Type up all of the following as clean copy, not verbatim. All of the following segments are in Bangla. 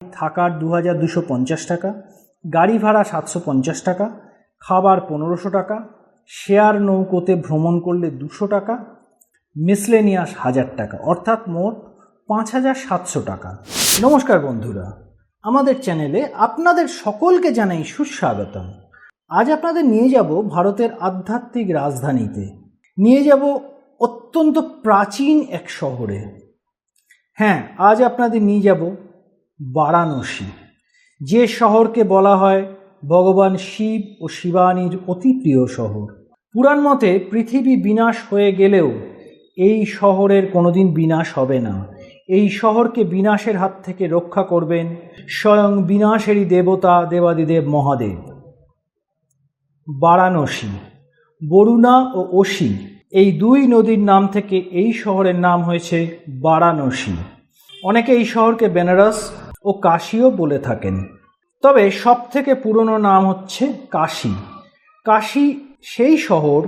থাকার 2250 টাকা, গাড়ি ভাড়া 750 টাকা, খাবার 1500 টাকা, শেয়ার নৌকোতে ভ্রমণ করলে 200 টাকা, মিসলেনিয়াস 1000 টাকা, অর্থাৎ মোট 5700 টাকা। নমস্কার বন্ধুরা, আমাদের চ্যানেলে আপনাদের সকলকে জানাই সুস্বাগতম। আজ আপনাদের নিয়ে যাব ভারতের আধ্যাত্মিক রাজধানীতে, নিয়ে যাব অত্যন্ত প্রাচীন এক শহরে। হ্যাঁ, আজ আপনাদের নিয়ে যাব বারাণসী, যে শহরকে বলা হয় ভগবান শিব ও শিবানীর অতি প্রিয় শহর। পুরাণ মতে পৃথিবী বিনাশ হয়ে গেলেও এই শহরের কোনোদিন বিনাশ হবে না। এই শহরকে বিনাশের হাত থেকে রক্ষা করবেন স্বয়ং বিনাশেরই দেবতা দেবাদিদেব মহাদেব। বারাণসী, বরুণা ও অসি এই দুই নদীর নাম থেকে এই শহরের নাম হয়েছে বারাণসী। অনেকে এই শহরকে বেনারস ও কাশীও বলে থাকেন, তবে সব থেকে পুরনো নাম হচ্ছে কাশী। কাশী সেই শহর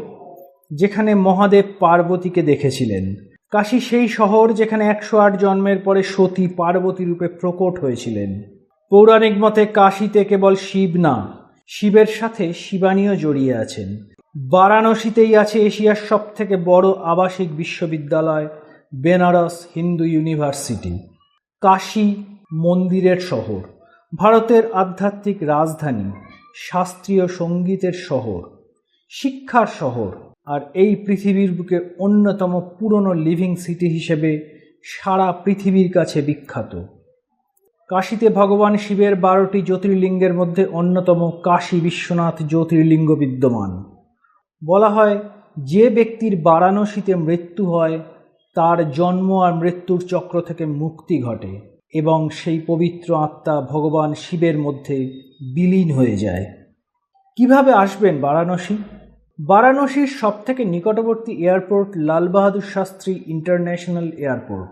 যেখানে মহাদেব পার্বতীকে দেখেছিলেন। কাশী সেই শহর যেখানে 108 জন্মের পরে সতী পার্বতী রূপে প্রকট হয়েছিলেন। পৌরাণিক মতে কাশীতে কেবল শিব না, শিবের সাথে শিবানীও জড়িয়ে আছেন। বারাণসীতেই আছে এশিয়ার সব থেকে বড় আবাসিক বিশ্ববিদ্যালয় বেনারস হিন্দু ইউনিভার্সিটি। কাশী মন্দিরের শহর, ভারতের আধ্যাত্মিক রাজধানী, শাস্ত্রীয় সঙ্গীতের শহর, শিক্ষার শহর, আর এই পৃথিবীর বুকে অন্যতম পুরনো লিভিং সিটি হিসেবে সারা পৃথিবীর কাছে বিখ্যাত। কাশীতে ভগবান শিবের 12টি জ্যোতির্লিঙ্গের মধ্যে অন্যতম কাশী বিশ্বনাথ জ্যোতির্লিঙ্গ বিদ্যমান। বলা হয় যে ব্যক্তির বারাণসীতে মৃত্যু হয় তার জন্ম আর মৃত্যুর চক্র থেকে মুক্তি ঘটে এবং সেই পবিত্র আত্মা ভগবান শিবের মধ্যে বিলীন হয়ে যায়। কিভাবে আসবেন বারাণসী? বারাণসীর সবথেকে নিকটবর্তী airport Lal Bahadur Shastri international airport.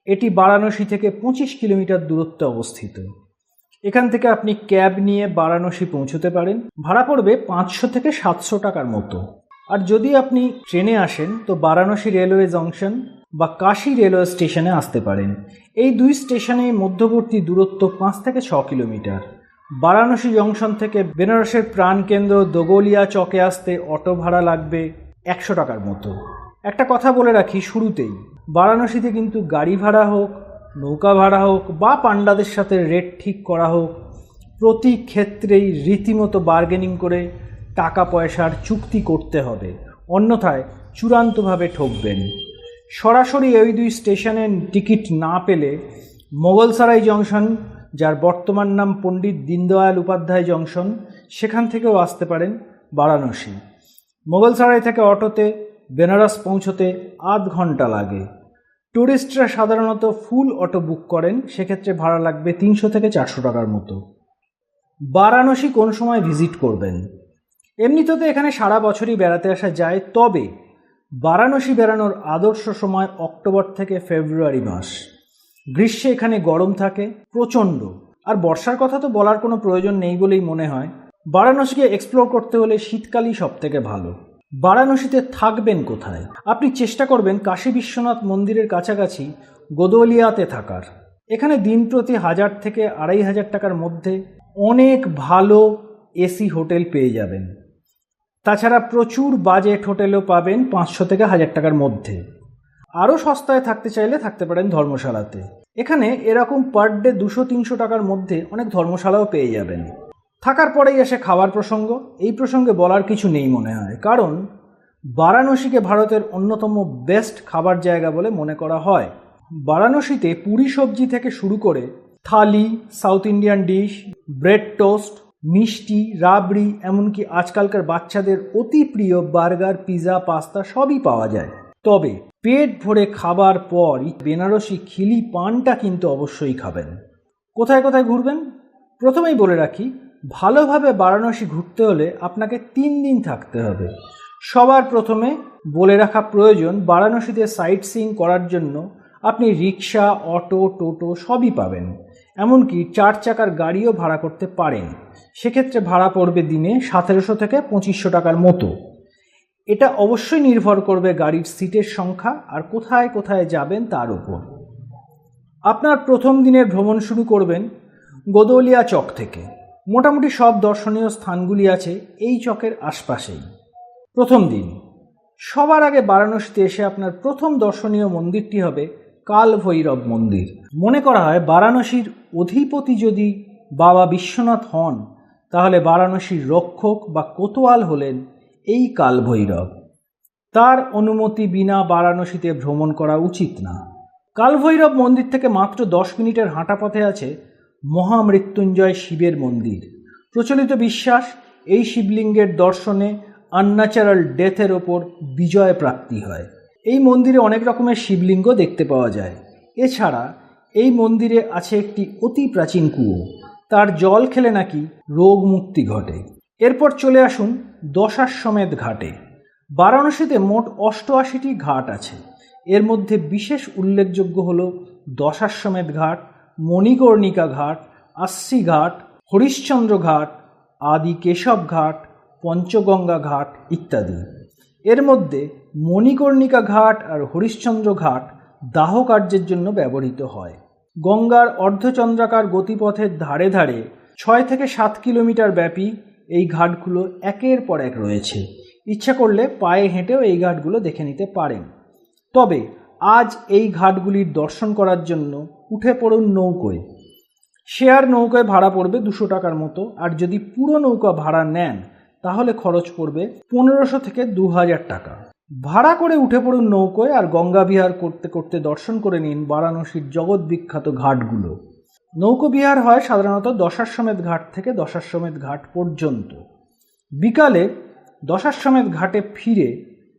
এটি বারাণসী থেকে 25 কিলোমিটার দূরত্বে অবস্থিত। এখান থেকে আপনি ক্যাব নিয়ে বারাণসী পৌঁছতে পারেন। ভাড়া পড়বে 500 থেকে 700 টাকার মতো। আর যদি আপনি ট্রেনে আসেন তো বারাণসী রেলওয়ে জংশন বা কাশী রেলওয়ে স্টেশনে আসতে পারেন। এই দুই স্টেশনে মধ্যবর্তী দূরত্ব 5 থেকে 6 কিলোমিটার। বারাণসী জংশন থেকে বেনারসের প্রাণকেন্দ্র দোগলিয়া চকে আসতে অটো ভাড়া লাগবে 100 টাকার মতো। একটা কথা বলে রাখি শুরুতেই, বারাণসীতে কিন্তু গাড়ি ভাড়া হোক, নৌকা ভাড়া হোক বা পান্ডাদের সাথে রেট ঠিক করা হোক, প্রতি ক্ষেত্রেই রীতিমতো বার্গেনিং করে টাকা পয়সার চুক্তি করতে হবে, অন্যথায় চূড়ান্তভাবে ঠকবেন। সরাসরি ওই দুই স্টেশনে টিকিট না পেলে মোগলসারাই জংশন, যার বর্তমান নাম পণ্ডিত দীনদয়াল উপাধ্যায় জংশন, সেখান থেকেও আসতে পারেন বারাণসী। মোগলসারাই থেকে অটোতে বেনারস পৌঁছতে আধ ঘন্টা লাগে। ট্যুরিস্টরা সাধারণত ফুল অটো বুক করেন, সেক্ষেত্রে ভাড়া লাগবে 300 থেকে 400 টাকার মতো। বারাণসী কোন সময় ভিজিট করবেন? এমনিতে তো এখানে সারা বছরই বেড়াতে আসা যায়, তবে বারাণসী বেড়ানোর আদর্শ সময় অক্টোবর থেকে ফেব্রুয়ারি মাস। গ্রীষ্মে এখানে গরম থাকে প্রচণ্ড, আর বর্ষার কথা তো বলার কোনো প্রয়োজন নেই বলেই মনে হয়। বারাণসীকে এক্সপ্লোর করতে হলে শীতকালই সব থেকে ভালো। বারাণসীতে থাকবেন কোথায়? আপনি চেষ্টা করবেন কাশী বিশ্বনাথ মন্দিরের কাছাকাছি গোদলিয়াতে থাকার। এখানে দিন প্রতি 1000 থেকে 2500 টাকার মধ্যে অনেক ভালো এসি হোটেল পেয়ে যাবেন। তাছাড়া প্রচুর বাজেট হোটেলও পাবেন 500 থেকে 1000 টাকার মধ্যে। আরও সস্তায় থাকতে চাইলে থাকতে পারেন ধর্মশালাতে। এখানে এরকম পার ডে 200-300 টাকার মধ্যে অনেক ধর্মশালাও পেয়ে যাবেন। থাকার পরেই আসে খাবার প্রসঙ্গ। এই প্রসঙ্গে বলার কিছু নেই মনে হয়, কারণ বারাণসীকে ভারতের অন্যতম বেস্ট খাবার জায়গা বলে মনে করা হয়। বারাণসীতে পুরি সবজি থেকে শুরু করে thali, South Indian dish, bread toast, মিষ্টি, রাবড়ি, এমনকি আজকালকার বাচ্চাদের অতি প্রিয় বার্গার, পিৎজা, পাস্তা সবই পাওয়া যায়। তবে পেট ভরে খাবার পর বেনারসি খিলি পানটা কিন্তু অবশ্যই খাবেন। কোথায় কোথায় ঘুরবেন? প্রথমেই বলে রাখি, ভালোভাবে বারাণসী ঘুরতে হলে আপনাকে 3 দিন থাকতে হবে। সবার প্রথমে বলে রাখা প্রয়োজন, বারাণসীতে সাইট সিইং করার জন্য আপনি রিক্সা, অটো, টোটো সবই পাবেন, এমনকি 4 চাকার গাড়িও ভাড়া করতে পারেন। সেক্ষেত্রে ভাড়া পড়বে দিনে 1700 থেকে 2500 টাকার মতো। এটা অবশ্যই নির্ভর করবে গাড়ির সিটের সংখ্যা আর কোথায় কোথায় যাবেন তার উপর। আপনার প্রথম দিনের ভ্রমণ শুরু করবেন গোদলিয়া চক থেকে। মোটামুটি সব দর্শনীয় স্থানগুলি আছে এই চকের আশপাশেই। প্রথম দিন, সবার আগে বারাণসীতে এসে আপনার প্রথম দর্শনীয় মন্দিরটি হবে কাল ভৈরব মন্দির। মনে করা হয় বারাণসীর অধিপতি যদি বাবা বিশ্বনাথ হন, তাহলে বারাণসীর রক্ষক বা কোতোয়াল হলেন এই কাল ভৈরব। তার অনুমতি বিনা বারাণসীতে ভ্রমণ করা উচিত না। কাল ভৈরব মন্দির থেকে মাত্র 10 মিনিটের হাঁটা পথে আছে মহামৃত্যুঞ্জয় শিবের মন্দির। প্রচলিত বিশ্বাস, এই শিবলিঙ্গের দর্শনে আনন্যাচারাল ডেথের ওপর বিজয় প্রাপ্তি হয়। এই মন্দিরে অনেক রকমের শিবলিঙ্গ দেখতে পাওয়া যায়। এছাড়া এই মন্দিরে আছে একটি অতি প্রাচীন কুয়ো, তার জল খেলে নাকি রোগ মুক্তি ঘটে। এরপর চলে আসুন দশাশ্বমেধ ঘাটে। বারাণসীতে মোট 88টি ঘাট আছে। এর মধ্যে বিশেষ উল্লেখযোগ্য হল দশাশ্বমেধ ঘাট, মণিকর্ণিকা ঘাট, আস্সি ঘাট, হরিশ্চন্দ্র ঘাট, আদি কেশব ঘাট, পঞ্চগঙ্গা ঘাট ইত্যাদি। এর মধ্যে মণিকর্ণিকা ঘাট আর হরিশ্চন্দ্র ঘাট দাহ কার্যের জন্য ব্যবহৃত হয়। গঙ্গার অর্ধচন্দ্রাকার গতিপথের ধারে ধারে 6 থেকে 7 কিলোমিটার ব্যাপী এই ঘাটগুলো একের পর এক রয়েছে। ইচ্ছা করলে পায়ে হেঁটেও এই ঘাটগুলো দেখে নিতে পারেন। তবে আজ এই ঘাটগুলির দর্শন করার জন্য উঠে পড়ুন নৌকোয়। শেয়ার নৌকায় ভাড়া পড়বে 200 টাকার মতো, আর যদি পুরো নৌকা ভাড়া নেন তাহলে খরচ পড়বে 1500 থেকে 2000 টাকা। ভাড়া করে উঠে পড়ুন নৌকোয় আর গঙ্গা বিহার করতে করতে দর্শন করে নিন বারাণসীর জগৎ বিখ্যাত ঘাটগুলো। নৌকো বিহার হয় সাধারণত দশাশ্বমেধ ঘাট থেকে দশাশ্বমেধ ঘাট পর্যন্ত। বিকালে দশাশ্বমেধ ঘাটে ফিরে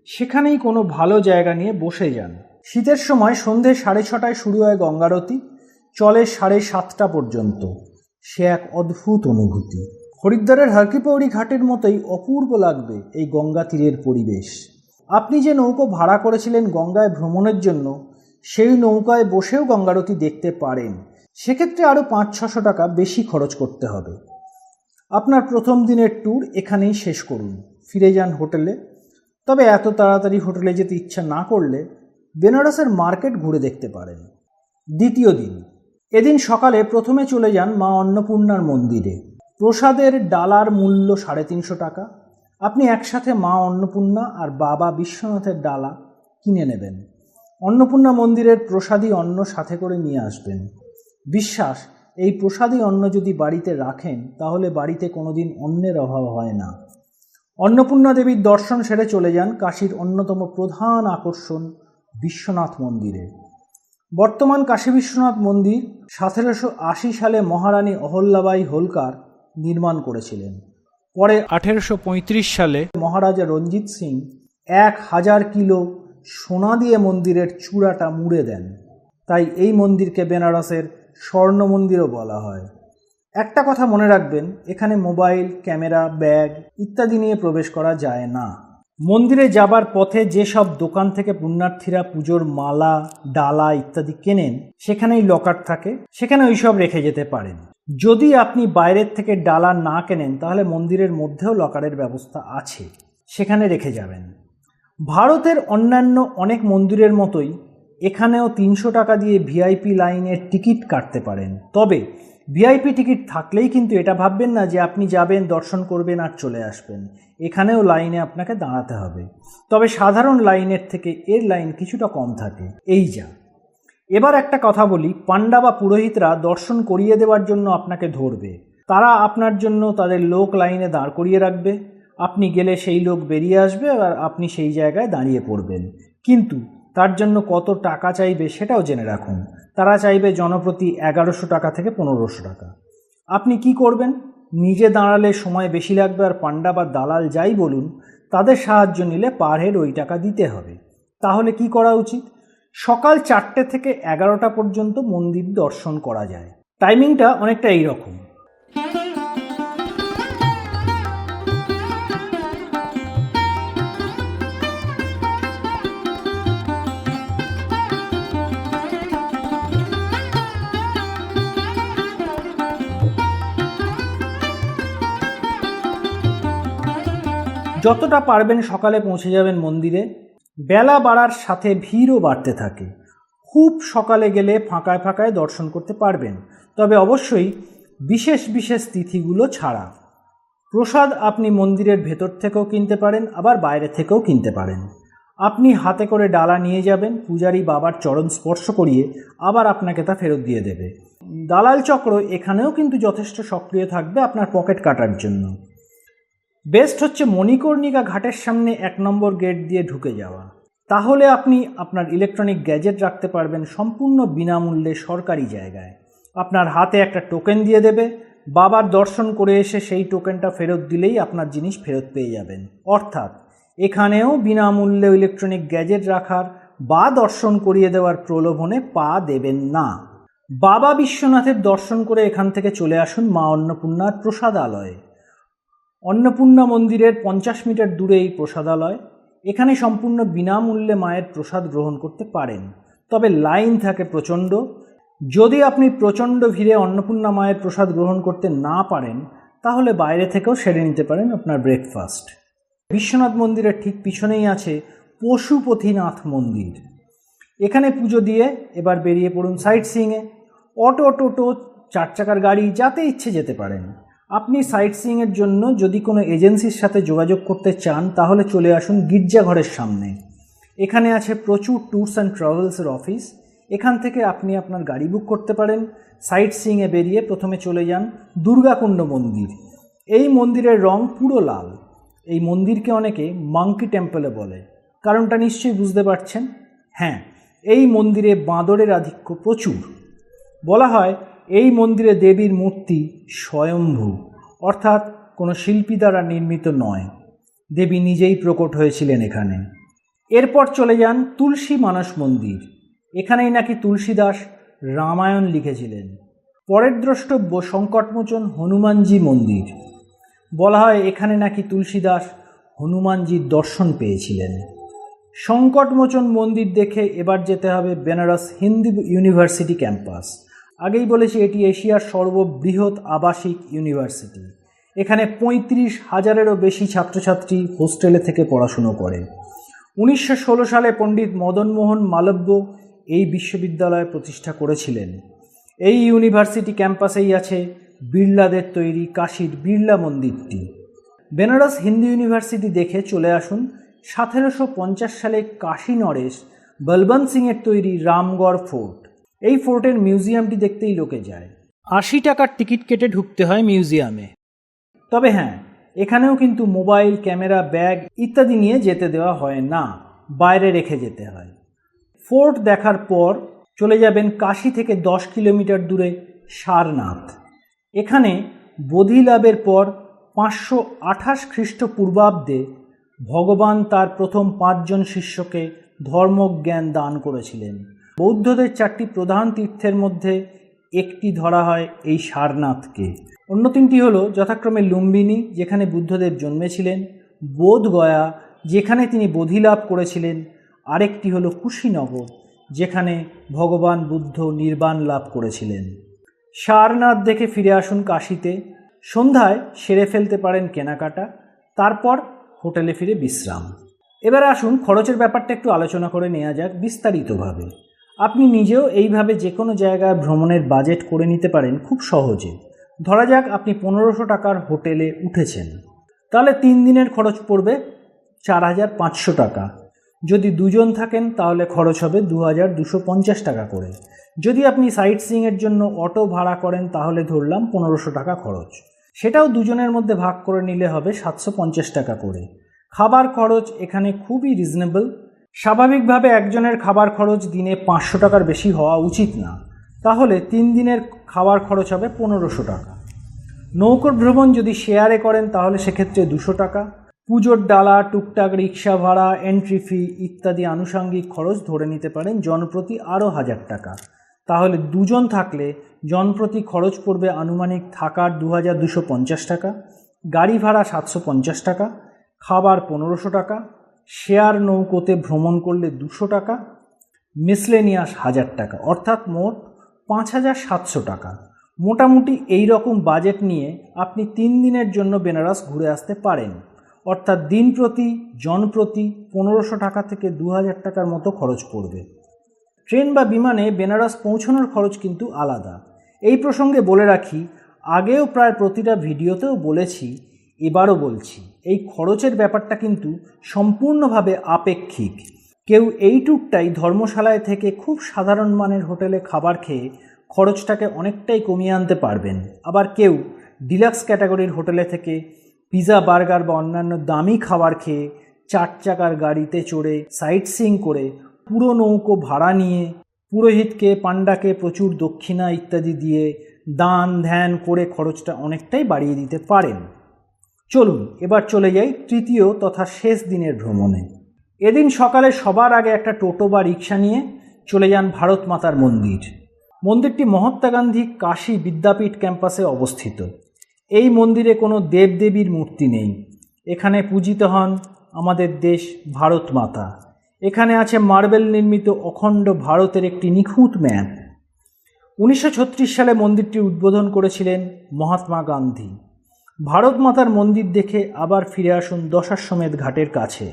সেখানেই কোনো ভালো জায়গা নিয়ে বসে যান। শীতের সময় সন্ধে 6:30টায় শুরু হয় গঙ্গারতি, চলে 7:30টা পর্যন্ত। সে এক অদ্ভুত অনুভূতি। হরিদ্বারের হরকিপৌড়ি ঘাটের মতোই অপূর্ব লাগবে এই গঙ্গা তীরের পরিবেশ। আপনি যে নৌকো ভাড়া করেছিলেন গঙ্গায় ভ্রমণের জন্য, সেই নৌকায় বসেও গঙ্গারতি দেখতে পারেন। সেক্ষেত্রে আরও 500-600 টাকা বেশি খরচ করতে হবে। আপনার প্রথম দিনের ট্যুর এখানেই শেষ করুন, ফিরে যান হোটেলে। তবে এত তাড়াতাড়ি হোটেলে যেতে ইচ্ছা না করলে বেনারসের মার্কেট ঘুরে দেখতে পারেন। দ্বিতীয় দিন, এদিন সকালে প্রথমে চলে যান মা অন্নপূর্ণার মন্দিরে। প্রসাদের ডালার মূল্য 350 টাকা। আপনি একসাথে মা অন্নপূর্ণা আর বাবা বিশ্বনাথের ডালা কিনে নেবেন। অন্নপূর্ণা মন্দিরের প্রসাদী অন্ন সাথে করে নিয়ে আসবেন। বিশ্বাস, এই প্রসাদী অন্ন যদি বাড়িতে রাখেন তাহলে বাড়িতে কোনোদিন অন্নের অভাব হয় না। অন্নপূর্ণা দেবীর দর্শন সেরে চলে যান কাশীর অন্যতম প্রধান আকর্ষণ বিশ্বনাথ মন্দিরে। বর্তমান কাশী বিশ্বনাথ মন্দির 1780 সালে মহারানী অহল্যাবাই হোলকার নির্মাণ করেছিলেন। পরে 1835 সালে মহারাজা রঞ্জিত সিং 1000 কিলো সোনা দিয়ে মন্দিরের চূড়াটা মুড়ে দেন। তাই এই মন্দিরকে বেনারসের স্বর্ণ মন্দিরও বলা হয়। একটা কথা মনে রাখবেন, এখানে মোবাইল, ক্যামেরা, ব্যাগ ইত্যাদি নিয়ে প্রবেশ করা যায় না। মন্দিরে যাবার পথে যেসব দোকান থেকে পুণ্যার্থীরা পুজোর মালা, ডালা ইত্যাদি কেনেন, সেখানেই লকার থাকে, সেখানে ওইসব রেখে যেতে পারেন। যদি আপনি বাইরের থেকে ডালা না কেনেন তাহলে মন্দিরের মধ্যেও লকারের ব্যবস্থা আছে, সেখানে রেখে যাবেন। ভারতের অন্যান্য অনেক মন্দিরের মতোই এখানেও 300 টাকা দিয়ে ভিআইপি লাইনের টিকিট কাটতে পারেন। তবে ভিআইপি টিকিট থাকলেই কিন্তু এটা ভাববেন না যে আপনি যাবেন, দর্শন করবেন আর চলে আসবেন। এখানেও লাইনে আপনাকে দাঁড়াতে হবে। তবে সাধারণ লাইনের থেকে এর লাইন কিছুটা কম থাকে। এই যা। এবার একটা কথা বলি, পান্ডা বা পুরোহিতরা দর্শন করিয়ে দেওয়ার জন্য আপনাকে ধরবে। তারা আপনার জন্য তাদের লোক লাইনে দাঁড় করিয়ে রাখবে। আপনি গেলে সেই লোক বেরিয়ে আসবে আর আপনি সেই জায়গায় দাঁড়িয়ে পড়বেন। কিন্তু তার জন্য কত টাকা চাইবে সেটাও জেনে রাখুন। তারা চাইবে জনপ্রতি 1100 টাকা থেকে 1500 টাকা। আপনি কি করবেন? নিজে দাঁড়ালে সময় বেশি লাগবে, আর পান্ডা বা দালাল যাই বলুন তাদের সাহায্য নিলে পার হেড ওই টাকা দিতে হবে। তাহলে কি করা উচিত? সকাল 4টে থেকে 11টা পর্যন্ত মন্দির দর্শন করা যায়। টাইমিংটা অনেকটা এই রকম। যতটা পারবেন সকালে পৌঁছে যাবেন মন্দিরে। বেলা বাড়ার সাথে ভিড়ও বাড়তে থাকে। খুব সকালে গেলে ফাঁকায় ফাঁকায় দর্শন করতে পারবেন। তবে অবশ্যই বিশেষ বিশেষ তিথিগুলো ছাড়া। প্রসাদ আপনি মন্দিরের ভেতর থেকেও কিনতে পারেন, আবার বাইরে থেকেও কিনতে পারেন। আপনি হাতে করে ডালা নিয়ে যাবেন, পূজারী বাবার চরণ স্পর্শ করিয়ে আবার আপনাকে তা ফেরত দিয়ে দেবে। দালাল চক্র এখানেও কিন্তু যথেষ্ট সক্রিয় থাকবে আপনার পকেট কাটার জন্য। বেস্ট হচ্ছে মণিকর্ণিকা ঘাটের সামনে 1 নম্বর গেট দিয়ে ঢুকে যাওয়া। তাহলে আপনি আপনার ইলেকট্রনিক গ্যাজেট রাখতে পারবেন সম্পূর্ণ বিনামূল্যে সরকারি জায়গায়। আপনার হাতে একটা টোকেন দিয়ে দেবে, বাবার দর্শন করে এসে সেই টোকেনটা ফেরত দিলেই আপনার জিনিস ফেরত পেয়ে যাবেন। অর্থাৎ এখানেও বিনামূল্যে ইলেকট্রনিক গ্যাজেট রাখার বা দর্শন করিয়ে দেওয়ার প্রলোভনে পা দেবেন না। বাবা বিশ্বনাথের দর্শন করে এখান থেকে চলে আসুন মা অন্নপূর্ণার প্রসাদালয়ে। অন্নপূর্ণা মন্দিরের 50 মিটার দূরে এই প্রসাদালয়। এখানে সম্পূর্ণ বিনামূল্যে মায়ের প্রসাদ গ্রহণ করতে পারেন, তবে লাইন থাকে প্রচণ্ড। যদি আপনি প্রচণ্ড ভিড়ে অন্নপূর্ণা মায়ের প্রসাদ গ্রহণ করতে না পারেন, তাহলে বাইরে থেকেও সেরে নিতে পারেন আপনার ব্রেকফাস্ট। বিশ্বনাথ মন্দিরের ঠিক পিছনেই আছে পশুপতিনাথ মন্দির। এখানে পুজো দিয়ে এবার বেরিয়ে পড়ুন সাইট সিইংয়ে। অটো, টোটো, 4 চাকার গাড়ি, যাতে ইচ্ছে যেতে পারেন। আপনি সাইট সিইংয়ের জন্য যদি কোনো এজেন্সির সাথে যোগাযোগ করতে চান, তাহলে চলে আসুন গির্জাঘরের সামনে। এখানে আছে প্রচুর ট্যুরস অ্যান্ড ট্রাভেলসের অফিস। এখান থেকে আপনি আপনার গাড়ি বুক করতে পারেন। সাইট সিইংয়ে বেরিয়ে প্রথমে চলে যান দুর্গাকুণ্ড মন্দির। এই মন্দিরের রং পুরো লাল। এই মন্দিরকে অনেকে মাঙ্কি টেম্পলে বলে। কারণটা নিশ্চয়ই বুঝতে পারছেন। হ্যাঁ, এই মন্দিরে বাঁদরের আধিক্য প্রচুর। বলা হয় এই মন্দিরে দেবীর মূর্তি স্বয়ম্ভূ, অর্থাৎ কোনো শিল্পী দ্বারা নির্মিত নয়। দেবী নিজেই প্রকট হয়েছিলেন এখানে। এরপর চলে যান তুলসী মানস মন্দির। এখানেই নাকি তুলসীদাস রামায়ণ লিখেছিলেন। পরের দ্রষ্টব্য সংকটমোচন হনুমানজি মন্দির। বলা হয় এখানে নাকি তুলসীদাস হনুমানজির দর্শন পেয়েছিলেন। সংকটমোচন মন্দির দেখে এবার যেতে হবে বেনারস হিন্দু ইউনিভার্সিটি ক্যাম্পাস। আগেই বলেছি এটি এশিয়ার সর্ববৃহৎ আবাসিক ইউনিভার্সিটি। এখানে 35,000-এরও বেশি ছাত্রছাত্রী হোস্টেলে থেকে পড়াশুনো করে। 1916 সালে পণ্ডিত মদনমোহন মালব্য এই বিশ্ববিদ্যালয় প্রতিষ্ঠা করেছিলেন। এই ইউনিভার্সিটি ক্যাম্পাসেই আছে বিড়লাদের তৈরি কাশীর বিড়লা মন্দিরটি। বেনারস হিন্দু ইউনিভার্সিটি দেখে চলে আসুন 1750 সালে কাশী নরেশ বলবন্ত সিংয়ের তৈরি রামগড় ফোর্ট। এই ফোর্টের মিউজিয়ামটি দেখতেই লোকে যায়। 80 টাকার টিকিট কেটে ঢুকতে হয় মিউজিয়ামে। তবে হ্যাঁ, এখানেও কিন্তু মোবাইল, ক্যামেরা, ব্যাগ ইত্যাদি নিয়ে যেতে দেওয়া হয় না, বাইরে রেখে যেতে হয়। ফোর্ট দেখার পর চলে যাবেন কাশী থেকে 10 কিলোমিটার দূরে সারনাথ। এখানে বোধি লাভের পর 528 খ্রিস্টপূর্বাব্দে ভগবান তার প্রথম 5 জন শিষ্যকে ধর্মজ্ঞান দান করেছিলেন। বৌদ্ধদের 4টি প্রধান তীর্থের মধ্যে একটি ধরা হয় এই সারনাথকে। অন্য 3টি হলো যথাক্রমে লুম্বিনী, যেখানে বুদ্ধদেব জন্মেছিলেন, বোধগয়া, যেখানে তিনি বোধি লাভ করেছিলেন, আরেকটি হলো কুশীনগর, যেখানে ভগবান বুদ্ধ নির্বাণ লাভ করেছিলেন। সারনাথ দেখে ফিরে আসুন কাশীতে। সন্ধ্যায় সেরে ফেলতে পারেন কেনাকাটা, তারপর হোটেলে ফিরে বিশ্রাম। এবার আসুন খরচের ব্যাপারটা একটু আলোচনা করে নেওয়া যাক বিস্তারিতভাবে। আপনি নিজেও এইভাবে যে কোনো জায়গায় ভ্রমণের বাজেট করে নিতে পারেন খুব সহজে। ধরা যাক আপনি 1500 টাকার হোটেলে উঠেছেন, তাহলে 3 দিনের খরচ পড়বে 4500 টাকা। যদি 2 জন থাকেন তাহলে খরচ হবে 2250 টাকা করে। যদি আপনি সাইট সিইংয়ের জন্য অটো ভাড়া করেন তাহলে ধরলাম 1500 টাকা খরচ। সেটাও 2 জনের মধ্যে ভাগ করে নিলে হবে 750 টাকা করে। খাবার খরচ এখানে খুবই রিজনেবল। স্বাভাবিকভাবে একজনের খাবার খরচ দিনে 500 টাকার বেশি হওয়া উচিত না। তাহলে 3 দিনের খাবার খরচ হবে 1500 টাকা। নৌকো ভ্রমণ যদি শেয়ারে করেন তাহলে সেক্ষেত্রে 200 টাকা। পুজোর ডালা, টুকটাক রিক্সা ভাড়া, এন্ট্রি ফি ইত্যাদি আনুষঙ্গিক খরচ ধরে নিতে পারেন জনপ্রতি আরও 1000 টাকা। তাহলে 2 জন থাকলে জনপ্রতি খরচ পড়বে আনুমানিক থাকার 2250 টাকা, গাড়ি ভাড়া 750 টাকা, খাবার 1500 টাকা, শেয়ার নৌকোতে ভ্রমণ করলে 200 টাকা, মিসলেনিয়াস 1000 টাকা, অর্থাৎ মোট 5700 টাকা। মোটামুটি এই রকম বাজেট নিয়ে আপনি 3 দিনের জন্য বেনারস ঘুরে আসতে পারেন। অর্থাৎ দিন প্রতি জনপ্রতি 1500 টাকা থেকে 2000 টাকার মতো খরচ পড়বে। ট্রেন বা বিমানে বেনারস পৌঁছানোর খরচ কিন্তু আলাদা। এই প্রসঙ্গে বলে রাখি, আগেও প্রায় প্রতিটা ভিডিওতেও বলেছি, এবারও বলছি, এই খরচের ব্যাপারটা কিন্তু সম্পূর্ণভাবে আপেক্ষিক। কেউ এই ট্যুরটাই ধর্মশালায় থেকে খুব সাধারণ মানের হোটেলে খাবার খেয়ে খরচটাকে অনেকটাই কমিয়ে আনতে পারবেন। আবার কেউ ডিলাক্স ক্যাটাগরির হোটেলে থেকে পিৎজা, বার্গার বা অন্যান্য দামি খাবার খেয়ে 4 চাকার গাড়িতে চড়ে সাইট সিইং করে, পুরো নৌকো ভাড়া নিয়ে, পুরোহিতকে, পাণ্ডাকে প্রচুর দক্ষিণা ইত্যাদি দিয়ে দান ধ্যান করে খরচটা অনেকটাই বাড়িয়ে দিতে পারেন। চলুন এবার চলে যাই তৃতীয় তথা শেষ দিনের ভ্রমণে। এদিন সকালে সবার আগে একটা টোটো বা রিক্সা নিয়ে চলে যান ভারত মাতার মন্দির। মন্দিরটি মহাত্মা গান্ধী কাশী বিদ্যাপীঠ ক্যাম্পাসে অবস্থিত। এই মন্দিরে কোনো দেবদেবীর মূর্তি নেই। এখানে পূজিত হন আমাদের দেশ ভারত মাতা। এখানে আছে মার্বেল নির্মিত অখণ্ড ভারতের একটি নিখুঁত ম্যাপ। 1936 সালে মন্দিরটি উদ্বোধন করেছিলেন মহাত্মা গান্ধী। ভারত মাতার মন্দির দেখে আবার ফিরে আসুন দশাশ্বমেধ ঘাটের কাছে।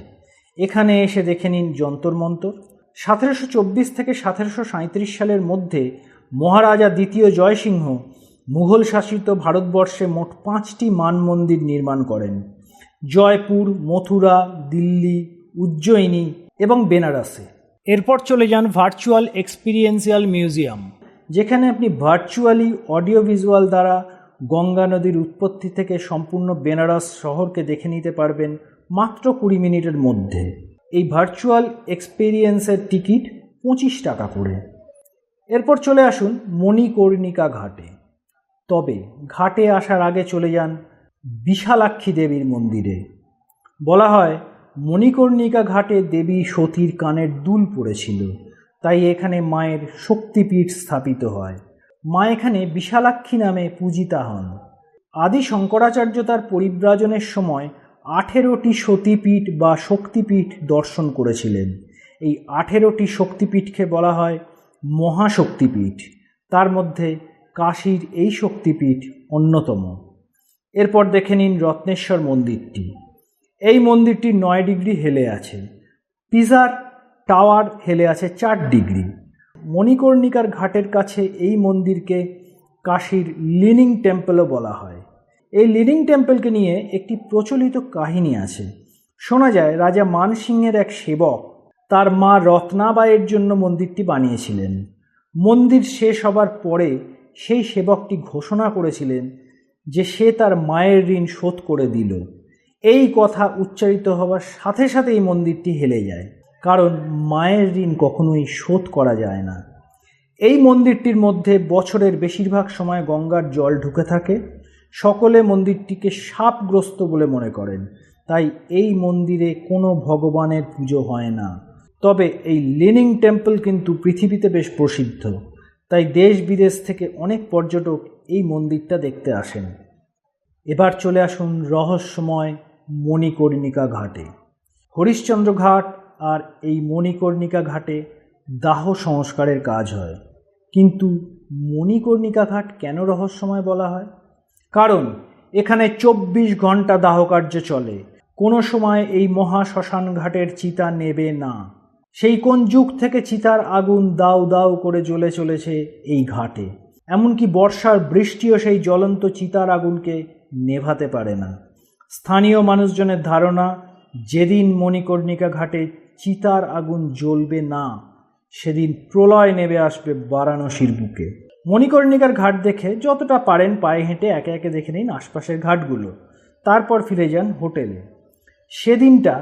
এখানে এসে দেখে নিন যন্তর মন্তর। 1724 থেকে 1737 সালের মধ্যে মহারাজা দ্বিতীয় জয়সিংহ মুঘল শাসিত ভারতবর্ষে মোট 5টি মান মন্দির নির্মাণ করেন: জয়পুর, মথুরা, দিল্লি, উজ্জয়িনী এবং বেনারসে। এরপর চলে যান ভার্চুয়াল এক্সপিরিয়েন্সিয়াল মিউজিয়াম, যেখানে আপনি ভার্চুয়ালি অডিও ভিজুয়াল দ্বারা গঙ্গা নদীর উৎপত্তি থেকে সম্পূর্ণ বেনারস শহরকে দেখে নিতে পারবেন মাত্র 20 মিনিটের মধ্যে। এই ভার্চুয়াল এক্সপিরিয়েন্সের টিকিট 25 টাকা করে। এরপর চলে আসুন মণিকর্ণিকা ঘাটে। তবে ঘাটে আসার আগে চলে যান বিশালাক্ষী দেবীর মন্দিরে। বলা হয় মণিকর্ণিকা ঘাটে দেবী সতীর কানের দুল পড়েছিল, তাই এখানে মায়ের শক্তিপীঠ স্থাপিত হয়। মা এখানে বিশালাক্ষী নামে পূজিতা হন। আদি শঙ্করাচার্য তার পরিব্রাজনের সময় 18টি সতীপীঠ বা শক্তিপীঠ দর্শন করেছিলেন। এই 18টি শক্তিপীঠকে বলা হয় মহাশক্তিপীঠ। তার মধ্যে কাশীর এই শক্তিপীঠ অন্যতম। এরপর দেখে নিন রত্নেশ্বর মন্দিরটি। এই মন্দিরটি 9 ডিগ্রি হেলে আছে। পিসার টাওয়ার হেলে আছে 4 ডিগ্রি। মণিকর্ণিকার ঘাটের কাছে এই মন্দিরকে কাশীর লিনিং টেম্পলও বলা হয়। এই লিনিং টেম্পলকে নিয়ে একটি প্রচলিত কাহিনী আছে। শোনা যায় রাজা মানসিংহের এক সেবক তার মা রত্নাবাইয়ের জন্য মন্দিরটি বানিয়েছিলেন। মন্দির শেষ হবার পরে সেই সেবকটি ঘোষণা করেছিলেন যে সে তার মায়ের ঋণ শোধ করে দিল। এই কথা উচ্চারিত হবার সাথে সাথে এই মন্দিরটি হেলে যায়, কারণ মায়ের ঋণ কখনোই শোধ করা যায় না। এই মন্দিরটির মধ্যে বছরের বেশিরভাগ সময় গঙ্গার জল ঢুকে থাকে। সকলে মন্দিরটিকে শাপগ্রস্ত বলে মনে করেন, তাই এই মন্দিরে কোনো ভগবানের পুজো হয় না। তবে এই লিনিং টেম্পল কিন্তু পৃথিবীতে বেশ প্রসিদ্ধ, তাই দেশ বিদেশ থেকে অনেক পর্যটক এই মন্দিরটা দেখতে আসেন। এবার চলে আসুন রহস্যময় মণিকর্ণিকা ঘাটে। হরিশ্চন্দ্র ঘাট আর এই মণিকর্ণিকা ঘাটে দাহ সংস্কারের কাজ হয়। কিন্তু মণিকর্ণিকা ঘাট কেন রহস্যময় বলা হয়? কারণ এখানে 24 ঘন্টা দাহকার্য চলে। কোনো সময় এই মহা শ্মশান ঘাটের চিতা নেবে না। সেই কোন যুগ থেকে চিতার আগুন দাউ দাউ করে জ্বলে চলেছে এই ঘাটে। এমনকি বর্ষার বৃষ্টিও সেই জ্বলন্ত চিতার আগুনকে নেভাতে পারে না। স্থানীয় মানুষজনের ধারণা, যেদিন মণিকর্ণিকা ঘাটে চিতার আগুন জ্বলবে না, সেদিন প্রলয় নেমে আসবে বারাণসীর বুকে। মণিকর্ণিকার ঘাট দেখে যতটা পারেন পায়ে হেঁটে একে একে দেখে নিন আশপাশের ঘাটগুলো। তারপর ফিরে যান হোটেলে। সেদিনটা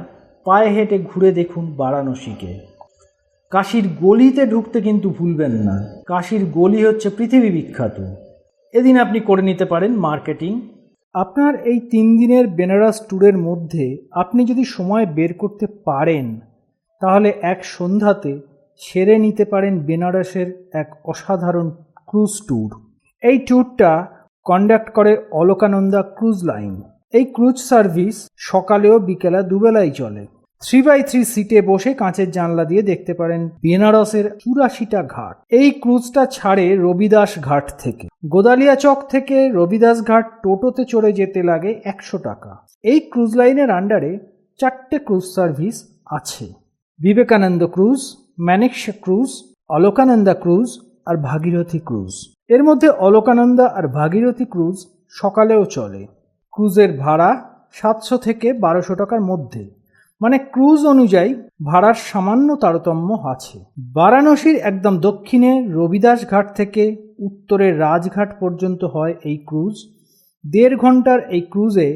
পায়ে হেঁটে ঘুরে দেখুন বারাণসীকে। কাশীর গলিতে ঢুকতে কিন্তু ভুলবেন না। কাশীর গলি হচ্ছে পৃথিবী বিখ্যাত। এদিন আপনি করে নিতে পারেন মার্কেটিং। আপনার এই 3 দিনের বেনারস ট্যুরের মধ্যে আপনি যদি সময় বের করতে পারেন, তাহলে এক সন্ধ্যাতে সেরে নিতে পারেন বেনারসের এক অসাধারণ ক্রুজ ট্যুর। এই ট্যুরটা কন্ডাক্ট করে অলকানন্দা ক্রুজ লাইন। এই ক্রুজ সার্ভিস সকালে ও বিকেলে দুবেলাই চলে। 3x3 সিটে বসে কাঁচের জানলা দিয়ে দেখতে পারেন বেনারসের 84টা ঘাট। এই ক্রুজটা ছাড়ে রবিদাস ঘাট থেকে। গোদালিয়া চক থেকে রবিদাস ঘাট টোটোতে চড়ে যেতে লাগে 100 টাকা। এই ক্রুজ লাইনের আন্ডারে 4টে ক্রুজ সার্ভিস আছে: Vivekananda cruise, Manekshaw cruise, Alaknanda cruise আর ভাগীরথী ক্রুজ। এর মধ্যে অলকানন্দা আর ভাগীরথী ক্রুজ সকালেও চলে। ক্রুজের ভাড়া 700 থেকে 1200 টাকার মধ্যে, মানে ক্রুজ অনুযায়ী ভাড়ার সামান্য তারতম্য আছে। বারাণসীর একদম দক্ষিণে রবিদাস ঘাট থেকে উত্তরের রাজঘাট পর্যন্ত হয় এই ক্রুজ। 1.5 ঘন্টার এই ক্রুজে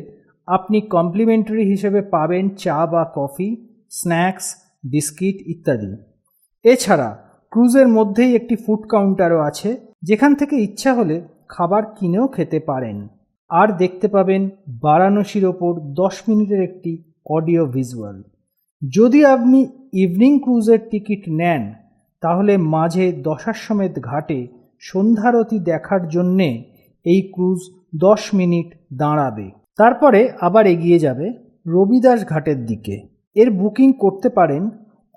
আপনি কমপ্লিমেন্টারি হিসেবে পাবেন চা বা কফি, স্ন্যাক্স, বিস্কিট ইত্যাদি। এছাড়া ক্রুজের মধ্যেই একটি ফুড কাউন্টারও আছে, যেখান থেকে ইচ্ছা হলে খাবার কিনেও খেতে পারেন। আর দেখতে পাবেন বারাণসীর ওপর 10 মিনিটের একটি অডিও ভিজুয়াল। যদি আপনি ইভিনিং ক্রুজের টিকিট নেন তাহলে মাঝে দশাশ্বমেধ ঘাটে সন্ধ্যারতি দেখার জন্যে এই ক্রুজ 10 মিনিট দাঁড়াবে, তারপরে আবার এগিয়ে যাবে রবিদাস ঘাটের দিকে। এর বুকিং করতে পারেন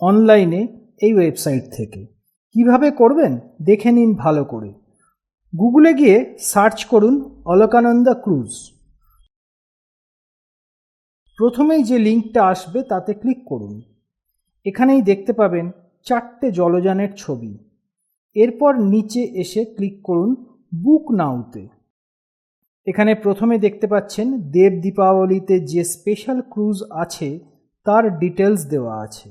অনলাইনে এই ওয়েবসাইট থেকে। কিভাবে করবেন দেখে নিন ভালো করে। গুগলে গিয়ে সার্চ করুন অলকানন্দা ক্রুজ। প্রথমেই যে লিঙ্কটা আসবে তাতে ক্লিক করুন। এখানেই দেখতে পাবেন 4টে জলযানের ছবি। এরপর নিচে এসে ক্লিক করুন বুক নাওতে। এখানে প্রথমে দেখতে পাচ্ছেন দেব দীপাবলিতে যে স্পেশাল ক্রুজ আছে তার ডিটেলস দেওয়া আছে।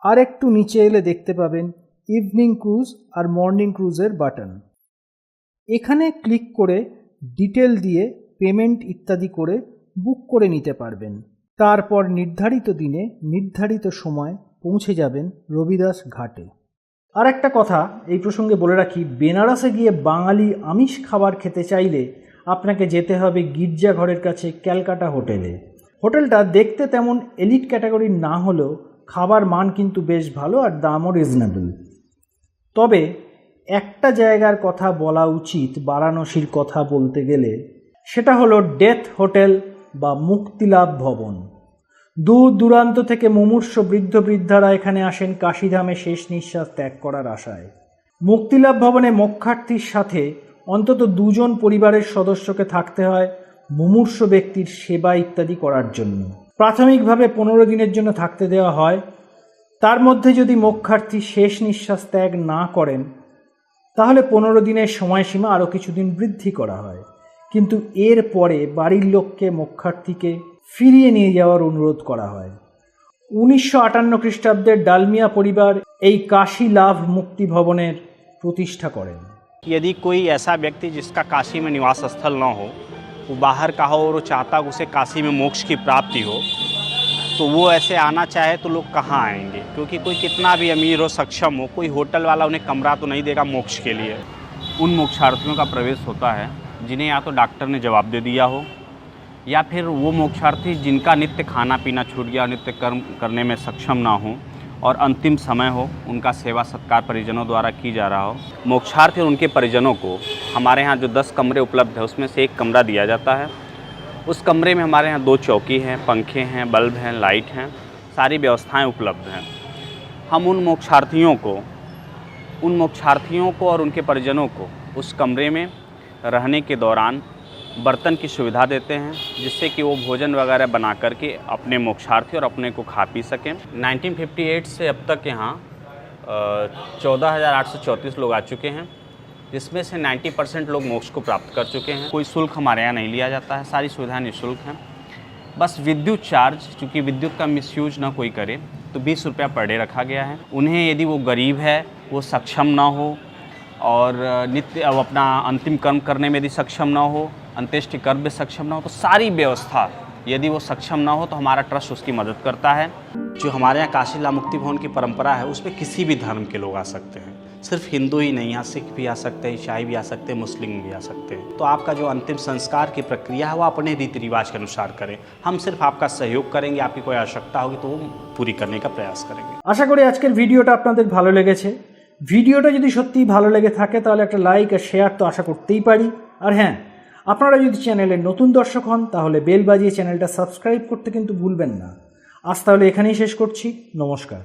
আর একটু নিচে এলে দেখতে পাবেন ইভিনিং ক্রুজ আর মর্নিং ক্রুজের বাটন। এখানে ক্লিক করে ডিটেল দিয়ে পেমেন্ট ইত্যাদি করে বুক করে নিতে পারবেন। তারপর নির্ধারিত দিনে নির্ধারিত সময় পৌঁছে যাবেন রবিদাস ঘাটে। আর একটা কথা এই প্রসঙ্গে বলে রাখি, বেনারসে গিয়ে বাঙালি আমিষ খাবার খেতে চাইলে আপনাকে যেতে হবে গির্জাঘরের কাছে ক্যালকাটা হোটেলে। হোটেলটা দেখতে তেমন এলিট ক্যাটাগরির না হলেও খাবার মান কিন্তু বেশ ভালো আর দামও রিজনেবল। তবে একটা জায়গার কথা বলা উচিত বারাণসীর কথা বলতে গেলে, সেটা হলো ডেথ হোটেল বা মুক্তিলাভ ভবন। দূর দূরান্ত থেকে মুমূর্ষ বৃদ্ধ বৃদ্ধারা এখানে আসেন কাশীধামে শেষ নিঃশ্বাস ত্যাগ করার আশায়। মুক্তিলাভ ভবনে মোক্ষার্থীর সাথে অন্তত 2 জন পরিবারের সদস্যকে থাকতে হয় মুমূর্ষ ব্যক্তির সেবা ইত্যাদি করার জন্য। প্রাথমিকভাবে 15 দিনের জন্য থাকতে দেওয়া হয়। তার মধ্যে যদি মোক্ষার্থী শেষ নিঃশ্বাস ত্যাগ না করেন তাহলে 15 দিনের সময়সীমা আরও কিছুদিন বৃদ্ধি করা হয়। কিন্তু এর পরে বাড়ির লোককে মোক্ষার্থীকে ফিরিয়ে নিয়ে যাওয়ার অনুরোধ করা হয়। 1958 খ্রিস্টাব্দে ডালমিয়া পরিবার এই কাশী লাভ মুক্তি ভবনের প্রতিষ্ঠা করেন। यदि कोई ऐसा व्यक्ति जिसका काशी में निवास स्थल न हो, वो बाहर का हो और वो चाहता उसे काशी में मोक्ष की प्राप्ति हो, तो वो ऐसे आना चाहे तो लोग कहाँ आएंगे? क्योंकि कोई कितना भी अमीर हो, सक्षम हो, कोई होटल वाला उन्हें कमरा तो नहीं देगा मोक्ष के लिए। उन मोक्षार्थियों का प्रवेश होता है जिन्हें या तो डॉक्टर ने जवाब दे दिया हो, या फिर वो मोक्षार्थी जिनका नित्य खाना पीना छूट गया, नित्य कर्म करने में सक्षम ना हो और अंतिम समय हो, उनका सेवा सत्कार परिजनों द्वारा की जा रहा हो। मोक्षार्थी और उनके परिजनों को हमारे यहाँ जो 10 कमरे उपलब्ध है उसमें से एक कमरा दिया जाता है। उस कमरे में हमारे यहाँ 2 चौकी हैं, पंखे हैं, बल्ब हैं, लाइट हैं, सारी व्यवस्थाएं उपलब्ध हैं। हम उन मोक्षार्थियों को और उनके परिजनों को उस कमरे में रहने के दौरान बर्तन की सुविधा देते हैं, जिससे कि वो भोजन वगैरह बना करके अपने मोक्षार्थी और अपने को खा पी सकें। 1958 से अब तक यहाँ 14,834 लोग आ चुके हैं, जिसमें से 90% लोग मोक्ष को प्राप्त कर चुके हैं। कोई शुल्क हमारे यहाँ नहीं लिया जाता है, सारी सुविधाएं निःशुल्क हैं। बस विद्युत चार्ज, चूँकि विद्युत का मिसयूज ना कोई करे, तो 20 रुपया पर डे रखा गया है। उन्हें यदि वो गरीब है, वो सक्षम ना हो और नित्य अपना अंतिम कर्म करने में यदि सक्षम ना हो, अंत्येष्टि कर्म में सक्षम ना हो, तो सारी व्यवस्था यदि वो सक्षम ना हो तो हमारा ट्रस्ट उसकी मदद करता है। जो हमारे यहाँ काशी लाभ मुक्ति भवन की परंपरा है उसमें किसी भी धर्म के लोग आ सकते हैं। सिर्फ हिंदू ही नहीं, यहाँ सिख भी आ सकते हैं, ईसाई भी आ सकते हैं, मुस्लिम भी आ सकते हैं। तो आपका जो अंतिम संस्कार की प्रक्रिया है वो अपने रीति रिवाज के अनुसार करें। हम सिर्फ आपका सहयोग करेंगे, आपकी कोई आवश्यकता होगी तो वो पूरी करने का प्रयास करेंगे। আশা করি আজকের ভিডিওটা আপনাদের ভালো লেগেছে। ভিডিওটা যদি সত্যিই ভালো লেগে থাকে তাহলে একটা লাইক আর শেয়ার তো আশা করতেই পারি। আর হ্যাঁ, আপনারা যদি চ্যানেলের নতুন দর্শক হন তাহলে বেল বাজিয়ে চ্যানেলটা সাবস্ক্রাইব করতে কিন্তু ভুলবেন না। আজ তাহলে এখানেই শেষ করছি। নমস্কার।